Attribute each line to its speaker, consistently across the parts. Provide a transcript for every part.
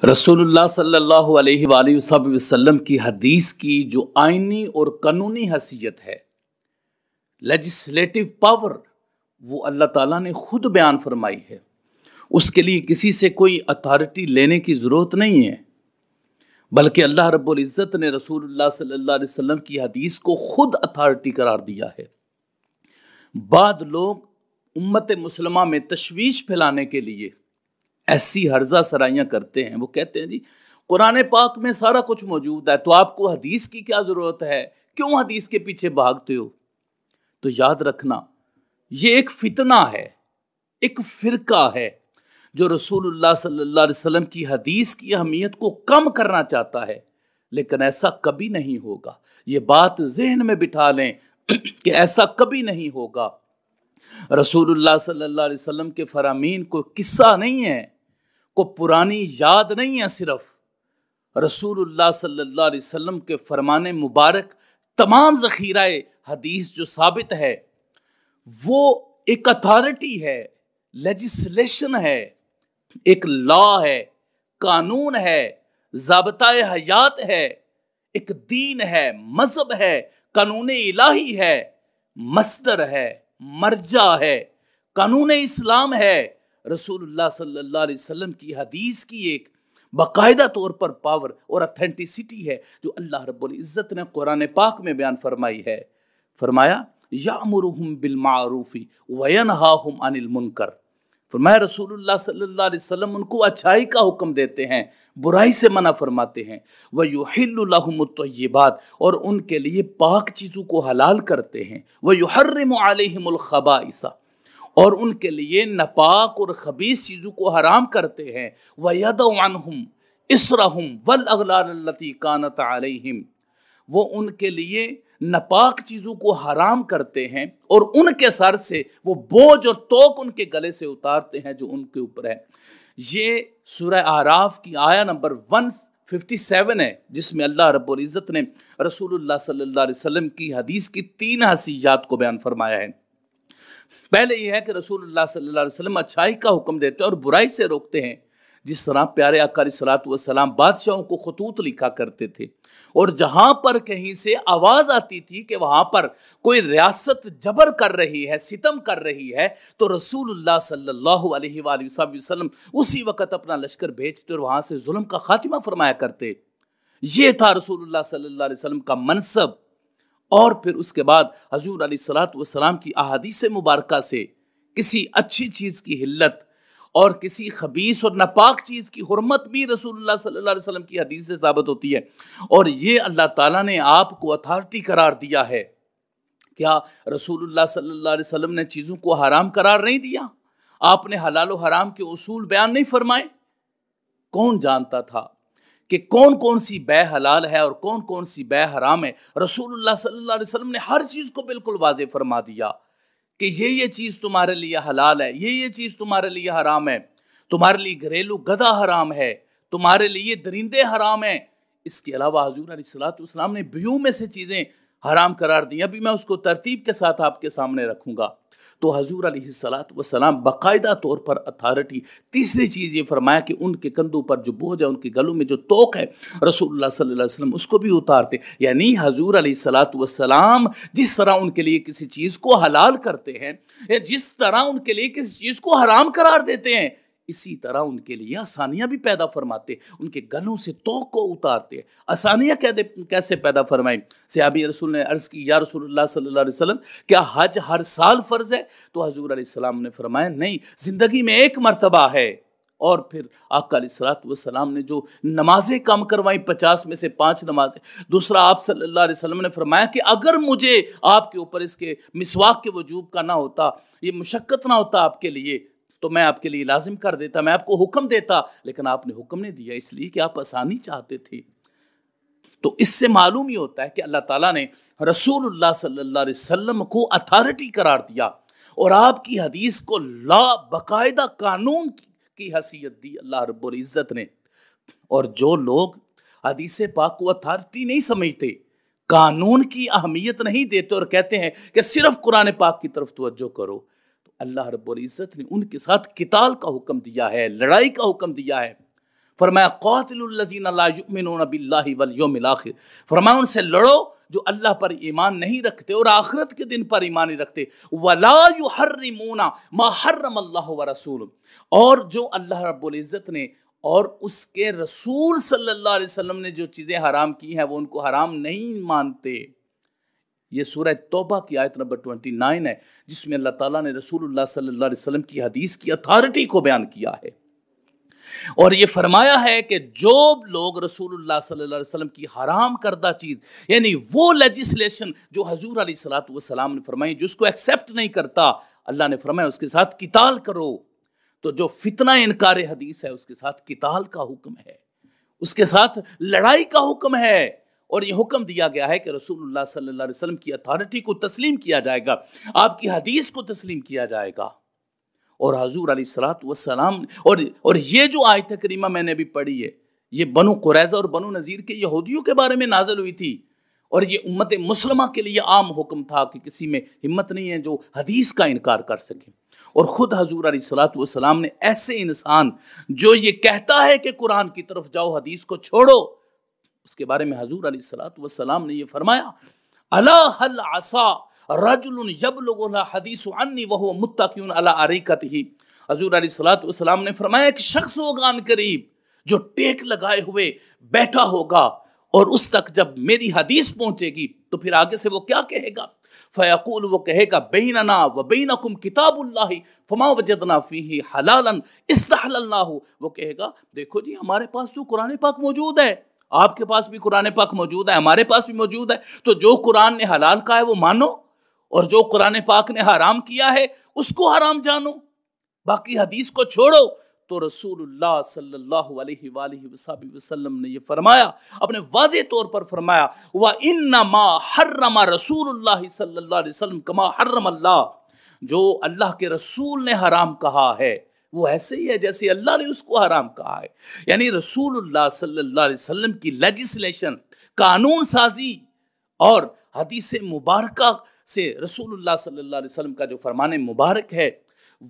Speaker 1: رسول اللہ صلی اللہ علیہ وآلہ وسلم کی حدیث کی جو آئینی اور قانونی حیثیت ہے، لیجسلیٹو پاور، وہ اللہ تعالیٰ نے خود بیان فرمائی ہے۔ اس کے لیے کسی سے کوئی اتھارٹی لینے کی ضرورت نہیں ہے، بلکہ اللہ رب العزت نے رسول اللہ صلی اللہ علیہ وسلم کی حدیث کو خود اتھارٹی قرار دیا ہے۔ بعض لوگ امت مسلمہ میں تشویش پھیلانے کے لیے ایسی ہرزہ سرائیاں کرتے ہیں، وہ کہتے ہیں جی قرآن پاک میں سارا کچھ موجود ہے، تو آپ کو حدیث کی کیا ضرورت ہے، کیوں حدیث کے پیچھے بھاگتے ہو؟ تو یاد رکھنا، یہ ایک فتنہ ہے، ایک فرقہ ہے جو رسول اللہ صلی اللہ علیہ وسلم کی حدیث کی اہمیت کو کم کرنا چاہتا ہے، لیکن ایسا کبھی نہیں ہوگا۔ یہ بات ذہن میں بٹھا لیں کہ ایسا کبھی نہیں ہوگا۔ رسول اللہ صلی اللہ علیہ وسلم کے فرامین کوئی قصہ نہیں ہے، کوئی پرانی یاد نہیں ہے، صرف رسول اللہ صلی اللہ علیہ وسلم کے فرمان مبارک تمام ذخیرہ حدیث جو ثابت ہے وہ ایک اتھارٹی ہے، لیجسلیشن ہے، ایک لا ہے، قانون ہے، ضابطۂ حیات ہے، ایک دین ہے، مذہب ہے، قانون الہی ہے، مصدر ہے، مرجع ہے، قانون اسلام ہے۔ رسول اللہ صلی اللہ علیہ وسلم کی حدیث کی ایک باقاعدہ طور پر پاور اور اتھینٹسٹی ہے جو اللہ رب العزت نے قرآن پاک میں بیان فرمائی ہے۔ فرمایا یأمرہم بالمعروف وینہاہم عن المنکر، فرمایا رسول اللہ صلی اللہ علیہ وسلم ان کو اچھائی کا حکم دیتے ہیں، برائی سے منع فرماتے ہیں، وَيُحِلُّ لَهُمُ الطَّيِّبَاتِ، اور ان کے لیے پاک چیزوں کو حلال کرتے ہیں، وَيُحَرِّمُ عَلَيْهِمُ الْخَبَائِثَ، اور ان کے لیے ناپاک اور خبیث چیزوں کو حرام کرتے ہیں، وَيَدَعُ عَنْهُمْ إِصْرَهُمْ وَالْأَغْلَالَ الَّتِي كَانَتْ عَلَيْهِمْ، وہ ان کے لیے ناپاک چیزوں کو حرام کرتے ہیں اور ان کے سر سے وہ بوجھ اور توق ان کے گلے سے اتارتے ہیں جو ان کے اوپر ہے۔ یہ سورہ اعراف کی آیہ نمبر 157 ہے، جس میں اللہ رب العزت نے رسول اللہ صلی اللہ علیہ وسلم کی حدیث کی 3 حیثیات کو بیان فرمایا ہے۔ پہلے یہ ہے کہ رسول اللہ صلی اللہ علیہ وسلم اچھائی کا حکم دیتے ہیں اور برائی سے روکتے ہیں، جس طرح پیارے آقا علیہ الصلوۃ والسلام بادشاہوں کو خطوط لکھا کرتے تھے، اور جہاں پر کہیں سے آواز آتی تھی کہ وہاں پر کوئی ریاست جبر کر رہی ہے، ستم کر رہی ہے، تو رسول اللہ صلی اللہ علیہ وآلہ وسلم اسی وقت اپنا لشکر بھیجتے اور وہاں سے ظلم کا خاتمہ فرمایا کرتے۔ یہ تھا رسول اللہ صلی اللہ علیہ وسلم کا منصب۔ اور پھر اس کے بعد حضور علیہ الصلوۃ والسلام کی احادیث مبارکہ سے کسی اچھی چیز کی حلت اور کسی خبیث اور ناپاک چیز کی حرمت بھی رسول اللہ صلی اللہ علیہ وسلم کی حدیث سے ثابت ہوتی ہے، اور یہ اللہ تعالیٰ نے آپ کو اتھارٹی قرار دیا ہے۔ کیا رسول اللہ صلی اللہ علیہ وسلم نے چیزوں کو حرام قرار نہیں دیا؟ آپ نے حلال و حرام کے اصول بیان نہیں فرمائے؟ کون جانتا تھا کہ کون کون سی بے حلال ہے اور کون کون سی بے حرام ہے؟ رسول اللہ صلی اللہ علیہ وسلم نے ہر چیز کو بالکل واضح فرما دیا کہ یہ چیز تمہارے لیے حلال ہے، یہ چیز تمہارے لیے حرام ہے، تمہارے لیے گھریلو گدھا حرام ہے، تمہارے لیے درندے حرام ہیں۔ اس کے علاوہ حضور علیہ الصلوۃ والسلام نے بیوں میں سے چیزیں حرام قرار دی، ابھی میں اس کو ترتیب کے ساتھ آپ کے سامنے رکھوں گا۔ تو حضور علیہ الصلوۃ والسلام باقاعدہ طور پر اتھارٹی۔ تیسری چیز یہ فرمایا کہ ان کے کندھوں پر جو بوجھ ہے، ان کے گلوں میں جو توق ہے، رسول اللہ صلی اللہ علیہ وسلم اس کو بھی اتارتے۔ یعنی حضور علیہ الصلوۃ والسلام جس طرح ان کے لیے کسی چیز کو حلال کرتے ہیں، یا جس طرح ان کے لیے کسی چیز کو حرام قرار دیتے ہیں، اسی طرح ان کے لیے آسانیاں بھی پیدا فرماتے، ان کے گلوں سے توق کو اتارتے۔ آسانیاں کیسے پیدا فرمائیں؟ صحابی رسول نے عرض کی، یا رسول اللہ صلی اللہ علیہ وسلم کیا حج ہر سال فرض ہے؟ تو حضور علیہ السلام نے فرمایا نہیں، زندگی میں ایک مرتبہ ہے۔ اور پھر آقا علیہ الصلوۃ والسلام نے جو نمازیں کم کروائیں، 50 میں سے 5 نمازیں۔ دوسرا آپ صلی اللہ علیہ وسلم نے فرمایا کہ اگر مجھے آپ کے اوپر اس کے مسواک کے وجوب کا نہ ہوتا، یہ مشقت نہ ہوتا آپ کے لیے، تو میں آپ کے لیے لازم کر دیتا، میں آپ کو حکم دیتا، لیکن آپ نے حکم نہیں دیا، اس لیے کہ آپ آسانی چاہتے تھے۔ تو اس سے معلوم ہی ہوتا ہے کہ اللہ تعالیٰ نے رسول اللہ صلی اللہ علیہ وسلم کو اتھارٹی قرار دیا اور آپ کی حدیث کو لا، باقاعدہ قانون کی حیثیت دی اللہ رب العزت نے۔ اور جو لوگ حدیث پاک کو اتھارٹی نہیں سمجھتے، قانون کی اہمیت نہیں دیتے اور کہتے ہیں کہ صرف قرآن پاک کی طرف توجہ کرو، اللہ رب العزت نے ان کے ساتھ قتال کا حکم دیا ہے، لڑائی کا حکم دیا ہے۔ فرمایا قاتل الذین لا یؤمنون باللہ والیوم الآخر، فرمایا ان سے لڑو جو اللہ پر ایمان نہیں رکھتے اور آخرت کے دن پر ایمان نہیں رکھتے، ولا یحرمون ما حرم اللہ ورسولہ، اور جو اللہ رب العزت نے اور اس کے رسول صلی اللہ علیہ وسلم نے جو چیزیں حرام کی ہیں وہ ان کو حرام نہیں مانتے۔ یہ سورہ توبہ کی آیت نمبر 29 ہے، جس میں اللہ تعالیٰ نے رسول اللہ صلی اللہ علیہ وسلم کی حدیث کی اتھارٹی کو بیان کیا ہے، اور یہ فرمایا ہے کہ جو لوگ رسول اللہ صلی اللہ علیہ وسلم کی حرام کردہ چیز، یعنی وہ لیجسلیشن جو حضور علیہ الصلوۃ والسلام نے فرمائی، جس کو ایکسیپٹ نہیں کرتا، اللہ نے فرمایا اس کے ساتھ قتال کرو۔ تو جو فتنہ انکار حدیث ہے اس کے ساتھ قتال کا حکم ہے، اس کے ساتھ لڑائی کا حکم ہے، اور یہ حکم دیا گیا ہے کہ رسول اللہ صلی اللہ علیہ وسلم کی اتھارٹی کو تسلیم کیا جائے گا، آپ کی حدیث کو تسلیم کیا جائے گا۔ اور حضور علیہ الصلوۃ والسلام اور یہ جو آیت کریمہ میں نے بھی پڑھی ہے، یہ بنو قریظہ اور بنو نذیر کے یہودیوں کے بارے میں نازل ہوئی تھی، اور یہ امت مسلمہ کے لیے عام حکم تھا کہ کسی میں ہمت نہیں ہے جو حدیث کا انکار کر سکے۔ اور خود حضور علیہ الصلوۃ والسلام نے ایسے انسان جو یہ کہتا ہے کہ قرآن کی طرف جاؤ حدیث کو چھوڑو، اس کے بارے میں حضور علیہ الصلوۃ والسلام نے یہ فرمایا، الا هل عسى رجل یبلغ الحدیث عنی وهو متکئ علی اریکتہ، حضور علیہ الصلوۃ والسلام نے فرمایا کہ شخص ہوگا ان قریب جو ٹیک لگائے ہوئے بیٹھا ہوگا، اور اس تک جب میری حدیث پہنچے گی تو پھر آگے سے وہ کیا کہے گا، فیقول، وہ کہے گا بیننا و بینکم کتاب اللہ فما وجدنا فیہ حلالا استحللناہ، وہ کہے گا دیکھو جی ہمارے پاس تو قرآن پاک موجود ہے، آپ کے پاس بھی قرآن پاک موجود ہے، ہمارے پاس بھی موجود ہے، تو جو قرآن نے حلال کہا ہے وہ مانو، اور جو قرآن پاک نے حرام کیا ہے اس کو حرام جانو، باقی حدیث کو چھوڑو۔ تو رسول اللہ صلی اللہ علیہ وآلہ وسلم نے یہ فرمایا، اپنے واضح طور پر فرمایا، وَإِنَّمَا حَرَّمَ رسول اللہ صلی اللہ علیہ وسلم کما حرم اللہ، جو اللہ کے رسول نے حرام کہا ہے وہ ایسے ہی ہے جیسے اللہ نے اس کو حرام کہا ہے۔ یعنی رسول اللہ صلی اللہ علیہ وسلم کی لیجسلیشن، قانون سازی اور حدیث مبارکہ سے رسول اللہ صلی اللہ علیہ وسلم کا جو فرمان مبارک ہے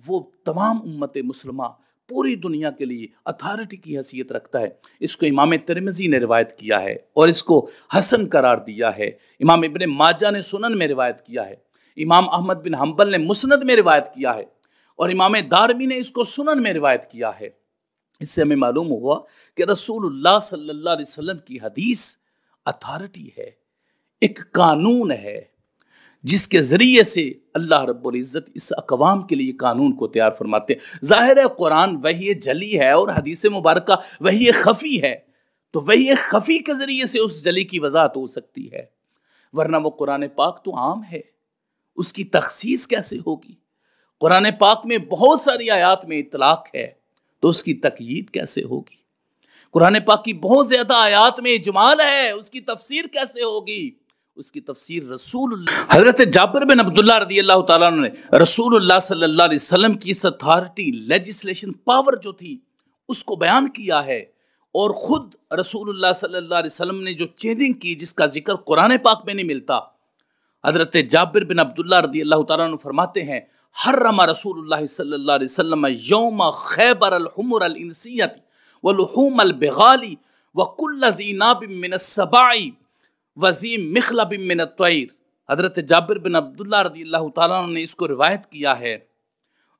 Speaker 1: وہ تمام امت مسلمہ پوری دنیا کے لیے اتھارٹی کی حیثیت رکھتا ہے۔ اس کو امام ترمذی نے روایت کیا ہے اور اس کو حسن قرار دیا ہے، امام ابن ماجہ نے سنن میں روایت کیا ہے، امام احمد بن حنبل نے مسند میں روایت کیا ہے، اور امام دارمی نے اس کو سنن میں روایت کیا ہے۔ اس سے ہمیں معلوم ہوا کہ رسول اللہ صلی اللہ علیہ وسلم کی حدیث اتھارٹی ہے، ایک قانون ہے جس کے ذریعے سے اللہ رب العزت اس اقوام کے لیے قانون کو تیار فرماتے ہیں۔ ظاہر ہے قرآن وحی جلی ہے اور حدیث مبارکہ وحی خفی ہے، تو وحی خفی کے ذریعے سے اس جلی کی وضاحت ہو سکتی ہے، ورنہ وہ قرآن پاک تو عام ہے، اس کی تخصیص کیسے ہوگی؟ قرآن پاک میں بہت ساری آیات میں اطلاق ہے تو اس کی تقیید کیسے ہوگی؟ قرآن پاک کی بہت زیادہ آیات میں اجمال ہے، اس کی تفسیر کیسے ہوگی؟ اس کی تفسیر رسول اللہ حضرت جابر بن عبداللہ رضی اللہ تعالیٰ عنہ نے رسول اللہ صلی اللہ علیہ وسلم کی اس اتھارٹی، لیجسلیشن پاور جو تھی اس کو بیان کیا ہے، اور خود رسول اللہ صلی اللہ علیہ وسلم نے جو چینجنگ کی جس کا ذکر قرآن پاک میں نہیں ملتا، حضرت جابر بن عبداللہ رضی اللہ تعالیٰ عنہ فرماتے ہیں، حرم رسول اللہ صلی اللہ علیہ وسلم یوم خیبر الحمر الانسیت ولحوم البغال وکل ذی ناب من السباع وزیم مخلب من الطیر۔ حضرت جابر بن عبداللہ رضی اللہ تعالیٰ عنہ نے اس کو روایت کیا ہے،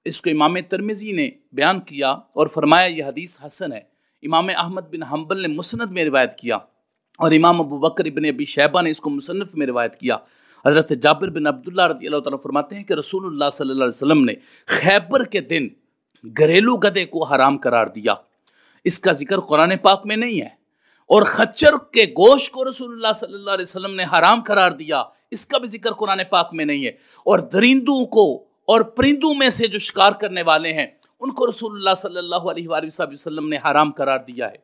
Speaker 1: اس کو امام ترمذی نے بیان کیا اور فرمایا یہ حدیث حسن ہے، امام احمد بن حنبل نے مسند میں روایت کیا، اور امام ابو بکر ابن ابی شیبہ نے اس کو مصنف میں روایت کیا۔ حضرت جابر بن عبداللہ رضی اللہ تعالیٰ فرماتے ہیں کہ رسول اللہ صلی اللہ علیہ وسلم نے خیبر کے دن گھریلو گدھے کو حرام قرار دیا، اس کا ذکر قرآن پاک میں نہیں ہے، اور خچر کے گوشت کو رسول اللہ صلی اللہ علیہ وسلم نے حرام قرار دیا، اس کا بھی ذکر قرآن پاک میں نہیں ہے، اور درندوں کو اور پرندوں میں سے جو شکار کرنے والے ہیں ان کو رسول اللہ صلی اللہ علیہ وآلہ وسلم نے حرام قرار دیا ہے۔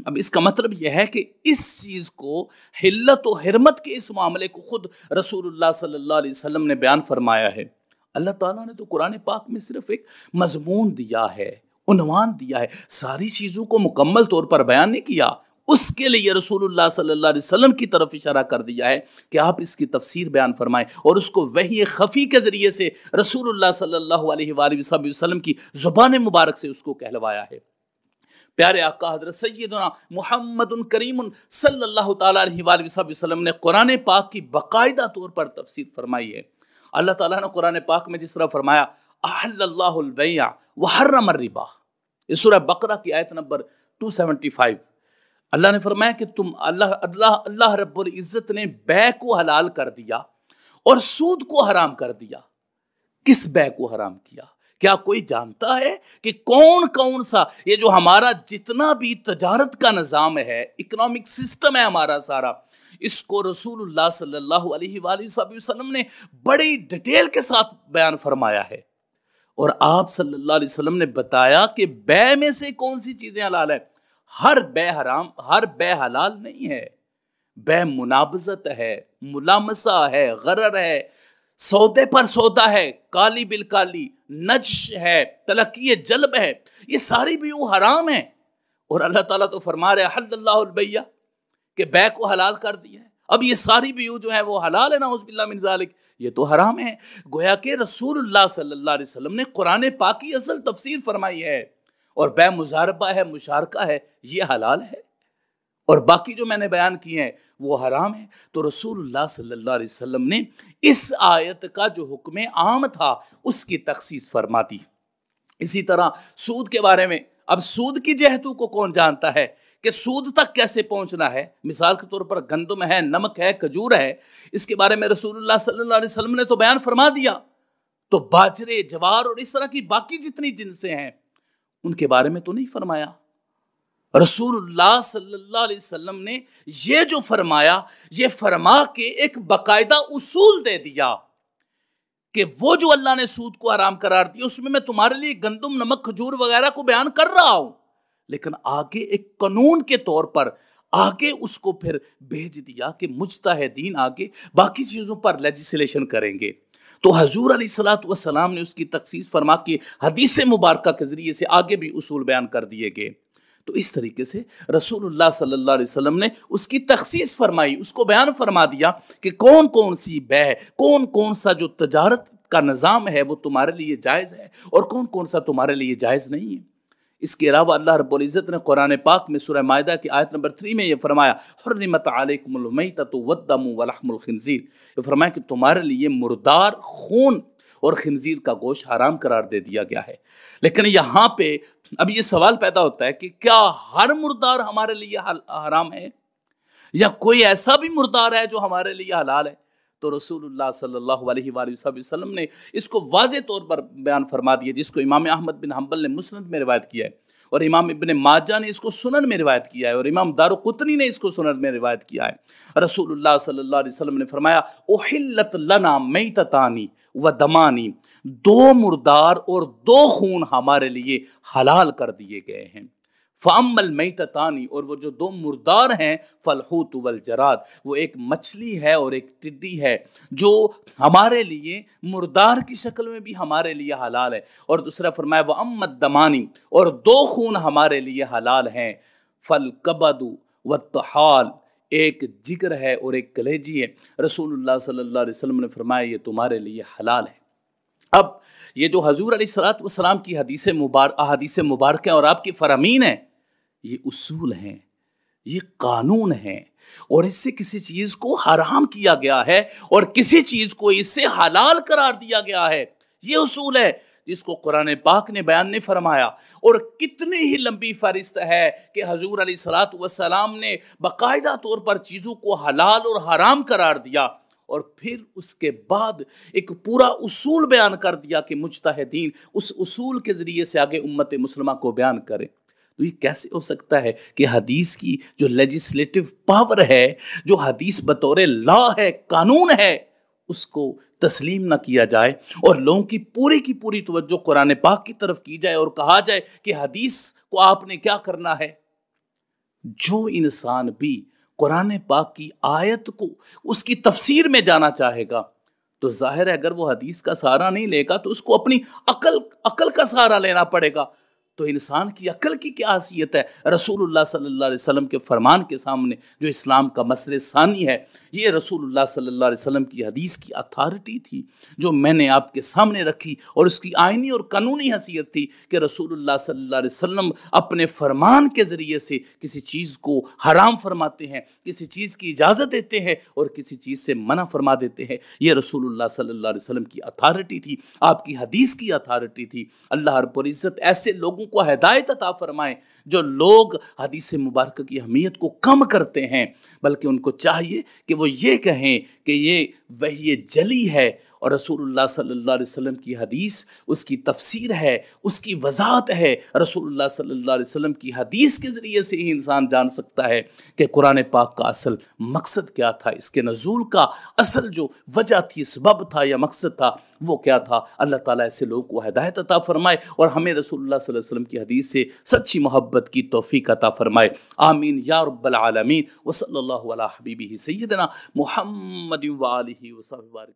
Speaker 1: اب اس کا مطلب یہ ہے کہ اس چیز کو، حلت و حرمت کے اس معاملے کو خود رسول اللہ صلی اللہ علیہ وسلم نے بیان فرمایا ہے۔ اللہ تعالیٰ نے تو قرآن پاک میں صرف ایک مضمون دیا ہے، عنوان دیا ہے، ساری چیزوں کو مکمل طور پر بیان نہیں کیا۔ اس کے لیے رسول اللہ صلی اللہ علیہ وسلم کی طرف اشارہ کر دیا ہے کہ آپ اس کی تفسیر بیان فرمائیں، اور اس کو وحی خفی کے ذریعے سے رسول اللہ صلی اللہ علیہ وآلہ وسلم کی زبان مبارک سے اس کو کہلوایا ہے۔ پیارے آقا حضرت سیدنا محمد کریم صلی اللہ تعالیٰ علیہ وآلہ وسلم نے قرآن پاک کی باقاعدہ طور پر تفسیر فرمائی ہے۔ اللہ تعالیٰ نے قرآن پاک میں جس طرح فرمایا احل اللہ البیع وحرم الربا، یہ سورہ بقرہ کی آیت نمبر 275، اللہ نے فرمایا کہ اللہ رب العزت نے بیع کو حلال کر دیا اور سود کو حرام کر دیا۔ کس بیع کو حرام کیا؟ کیا کوئی جانتا ہے کہ کون سا یہ جو ہمارا جتنا بھی تجارت کا نظام ہے، اکنامک سسٹم ہے ہمارا سارا، اس کو رسول اللہ صلی اللہ علیہ وآلہ وسلم نے بڑی ڈیٹیل کے ساتھ بیان فرمایا ہے، اور آپ صلی اللہ علیہ وسلم نے بتایا کہ بیع میں سے کون سی چیزیں حلال ہے۔ ہر بیع حرام، ہر بیع حلال نہیں ہے۔ بیع منابذت ہے، ملامسہ ہے، غرر ہے، سودے پر سودا ہے، کالی بالکالی، نجش ہے، تلقی جلب ہے، یہ ساری بیع حرام ہیں۔ اور اللہ تعالیٰ تو فرما رہے حل اللہ البیع، کہ بیع کو حلال کر دیا ہے۔ اب یہ ساری بیع جو ہے وہ حلال ہے، نعوذ باللہ من ذالک، یہ تو حرام ہے۔ گویا کہ رسول اللہ صلی اللہ علیہ وسلم نے قرآن پاک کی اصل تفسیر فرمائی ہے، اور بیع مزاربہ ہے، مشارکہ ہے، یہ حلال ہے، اور باقی جو میں نے بیان کیے ہیں وہ حرام ہے۔ تو رسول اللہ صلی اللہ علیہ وسلم نے اس آیت کا جو حکم عام تھا اس کی تخصیص فرما دی۔ اسی طرح سود کے بارے میں، اب سود کی جہتوں کو کون جانتا ہے کہ سود تک کیسے پہنچنا ہے؟ مثال کے طور پر گندم ہے، نمک ہے، کھجور ہے، اس کے بارے میں رسول اللہ صلی اللہ علیہ وسلم نے تو بیان فرما دیا۔ تو باجرے، جوار اور اس طرح کی باقی جتنی جنسیں ہیں ان کے بارے میں تو نہیں فرمایا۔ رسول اللہ صلی اللہ علیہ وسلم نے یہ جو فرمایا، یہ فرما کے ایک باقاعدہ اصول دے دیا کہ وہ جو اللہ نے سود کو حرام قرار دیا اس میں تمہارے لیے گندم، نمک، کھجور وغیرہ کو بیان کر رہا ہوں، لیکن آگے ایک قانون کے طور پر آگے اس کو پھر بھیج دیا کہ مجتہدین آگے باقی چیزوں پر لیجسلیشن کریں گے۔ تو حضور علیہ الصلوۃ والسلام نے اس کی تخصیص فرما کے حدیث مبارکہ کے ذریعے سے آگے بھی اصول بیان کر دیے گئے۔ تو اس طریقے سے رسول اللہ صلی اللہ علیہ وسلم نے اس کی تخصیص فرمائی، اس کو بیان فرما دیا کہ کون سی بیع، کون سا جو تجارت کا نظام ہے وہ تمہارے لیے جائز ہے اور کون سا تمہارے لیے جائز نہیں ہے۔ اس کے علاوہ اللہ رب العزت نے قرآن پاک میں سورہ مائدہ کی آیت نمبر 3 میں یہ فرمایا حرمت علیکم المیتۃ والدم ولحم الخنزیر، یہ فرمایا کہ تمہارے لیے مردار، خون اور خنزیر کا گوشت حرام قرار دے دیا گیا ہے۔ لیکن یہاں پہ اب یہ سوال پیدا ہوتا ہے کہ کیا ہر مردار ہمارے لیے حرام ہے یا کوئی ایسا بھی مردار ہے جو ہمارے لیے حلال ہے؟ تو رسول اللہ صلی اللہ علیہ وآلہ وسلم نے اس کو واضح طور پر بیان فرما دیا، جس کو امام احمد بن حنبل نے مسند میں روایت کیا ہے، اور امام ابن ماجہ نے اس کو سنن میں روایت کیا ہے، اور امام دارقطنی نے اس کو سنن میں روایت کیا ہے۔ رسول اللہ صلی اللہ علیہ وسلم نے فرمایا احلت لنا میتتانی و دمانی، 2 مردار اور 2 خون ہمارے لیے حلال کر دیے گئے ہیں۔ فَأَمَّا الْمَيْتَتَانِ، اور وہ جو 2 مردار ہیں، فَالْحُوتُ وَالْجَرَادُ، وہ ایک مچھلی ہے اور ایک ٹڈی ہے جو ہمارے لیے مردار کی شکل میں بھی ہمارے لیے حلال ہے۔ اور دوسرا فرمایا وَأَمَّا الدَّمَانِ، اور 2 خون ہمارے لیے حلال ہیں، فَالْكَبَدُ وَالطَّحَالُ، ایک جگر ہے اور ایک کلیجی ہے۔ رسول اللہ صلی اللہ علیہ وسلم نے فرمایا یہ تمہارے لیے حلال ہے۔ اب یہ جو حضور علیہ الصلوۃ والسلام کی احادیث مبارکہ اور آپ کی فرامین ہیں، یہ اصول ہیں، یہ قانون ہیں، اور اس سے کسی چیز کو حرام کیا گیا ہے اور کسی چیز کو اس سے حلال قرار دیا گیا ہے۔ یہ اصول ہے جس کو قرآن پاک نے بیان نہیں فرمایا، اور کتنی ہی لمبی فہرست ہے کہ حضور علیہ الصلوۃ والسلام نے باقاعدہ طور پر چیزوں کو حلال اور حرام قرار دیا، اور پھر اس کے بعد ایک پورا اصول بیان کر دیا کہ مجتہدین اس اصول کے ذریعے سے آگے امت مسلمہ کو بیان کریں۔ تو یہ کیسے ہو سکتا ہے کہ حدیث کی جو لیجسلیٹو پاور ہے، جو حدیث بطور لا ہے، قانون ہے، اس کو تسلیم نہ کیا جائے اور لوگوں کی پوری توجہ قرآن پاک کی طرف کی جائے اور کہا جائے کہ حدیث کو آپ نے کیا کرنا ہے۔ جو انسان بھی قرآن پاک کی آیت کو اس کی تفسیر میں جانا چاہے گا تو ظاہر ہے اگر وہ حدیث کا سہارا نہیں لے گا تو اس کو اپنی عقل کا سہارا لینا پڑے گا۔ تو انسان کی عقل کی کیا حیثیت ہے؟ رسول اللہ صلی اللہ علیہ وسلم کے فرمان کے سامنے جو اسلام کا مسئلہ ثانی ہے، یہ رسول اللہ صلی اللہ علیہ وسلم کی حدیث کی اتھارٹی تھی جو میں نے آپ کے سامنے رکھی، اور اس کی آئینی اور قانونی حیثیت تھی کہ رسول اللہ صلی اللہ علیہ وسلم اپنے فرمان کے ذریعے سے کسی چیز کو حرام فرماتے ہیں، کسی چیز کی اجازت دیتے ہیں اور کسی چیز سے منع فرما دیتے ہیں۔ یہ رسول اللہ صلی اللہ علیہ وسلم کی اتھارٹی تھی، آپ کی حدیث کی اتھارٹی تھی۔ اللہ رب العزت ایسے لوگوں کو ہدایت عطا فرمائے جو لوگ حدیث مبارکہ کی اہمیت کو کم کرتے ہیں، بلکہ ان کو چاہیے کہ وہ یہ کہیں کہ یہ وحی جلی ہے، اور رسول اللہ صلی اللہ علیہ وسلم کی حدیث اس کی تفسیر ہے، اس کی وضاحت ہے۔ رسول اللہ صلی اللہ علیہ وسلم کی حدیث کے ذریعے سے ہی انسان جان سکتا ہے کہ قرآن پاک کا اصل مقصد کیا تھا، اس کے نزول کا اصل جو وجہ تھی، سبب تھا یا مقصد تھا، وہ کیا تھا۔ اللہ تعالیٰ ایسے لوگوں کو ہدایت عطا فرمائے اور ہمیں رسول اللہ صلی اللہ علیہ وسلم کی حدیث سے سچی محبت کی توفیق عطا فرمائے، آمین یا رب العالمین۔ وصلی اللہ علی حبیبہ سیدنا محمد وآلہ وصحبہ وبارک۔